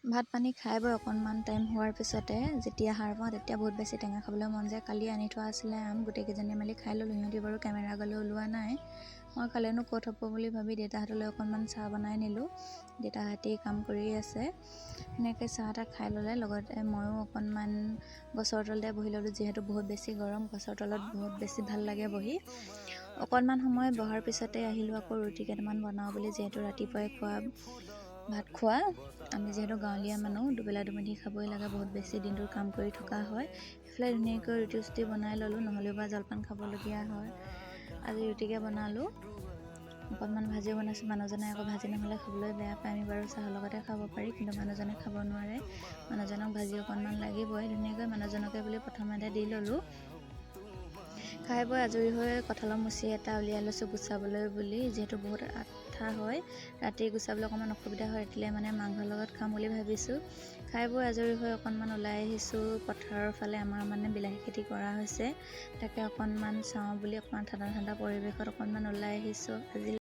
ভাত পানী খাই বৈ অকণমান টাইম হোৱাৰ পিছতে যেতিয়া সাৰ পাওঁ তেতিয়া বহুত বেছি টেঙা খাবলৈ মন যায়। কালি আনি থোৱা আছিলে আম, গোটেইকেইজনীয়ে মেলি খাই ল'লোঁ। সিহঁতি বাৰু কেমেৰা গ'লে ওলোৱা নাই। মই খালেনো ক'ত হ'ব বুলি ভাবি দেউতাহঁতলৈ অকণমান চাহ বনাই নিলোঁ। দেউতাহঁতি কাম কৰি আছে। সেনেকৈ চাহ তাহ খাই ল'লে। লগতে ময়ো অকণমান গছৰ তলতে বহি ল'লোঁ, যিহেতু বহুত বেছি গৰম। গছৰ তলত বহুত বেছি ভাল লাগে বহি। অকণমান সময় বহাৰ পিছতে আহিলোঁ আকৌ ৰুটি কেইটামান বনাওঁ বুলি, যিহেতু ৰাতিপুৱাই ভাত খোৱা। আমি যিহেতু গাঁৱলীয়া মানুহ, দুবেলা দুমুঠি খাবই লাগে, বহুত বেছি দিনটোৰ কাম কৰি থকা হয়। সেইফালে ধুনীয়াকৈ ৰুটি চুটি বনাই ল'লোঁ, নহ'লেও বা জলপান খাবলগীয়া হয়। আজি ৰুটিকে বনালোঁ, অকণমান ভাজিও বনাইছোঁ। মানুহজনে আকৌ ভাজি নহ'লে খাবলৈ বেয়া পায়। আমি বাৰু চাহৰ লগতে খাব পাৰি, কিন্তু মানুহজনে খাব নোৱাৰে। মানুহজনক ভাজি অকণমান লাগিবই। ধুনীয়াকৈ মানুহজনকে বুলি প্ৰথমতে দি ল'লোঁ। খাই বৈ আজৰি হৈ কঁঠালৰ মুচি এটা উলিয়াই লৈছোঁ গুচাবলৈ বুলি, যিহেতু বহুত আঠা হয়। ৰাতি গুচাবলৈ অকণমান অসুবিধা হয়, ৰাতিলৈ মানে মাংসৰ লগত খাম বুলি ভাবিছোঁ। খাই বৈ আজৰি হৈ অকণমান ওলাই আহিছোঁ পথাৰৰ ফালে। আমাৰ মানে বিলাহী খেতি কৰা হৈছে, তাকে অকণমান চাওঁ বুলি অকণমান ঠাণ্ডা ঠাণ্ডা পৰিৱেশত অকণমান ওলাই আহিছোঁ। আজি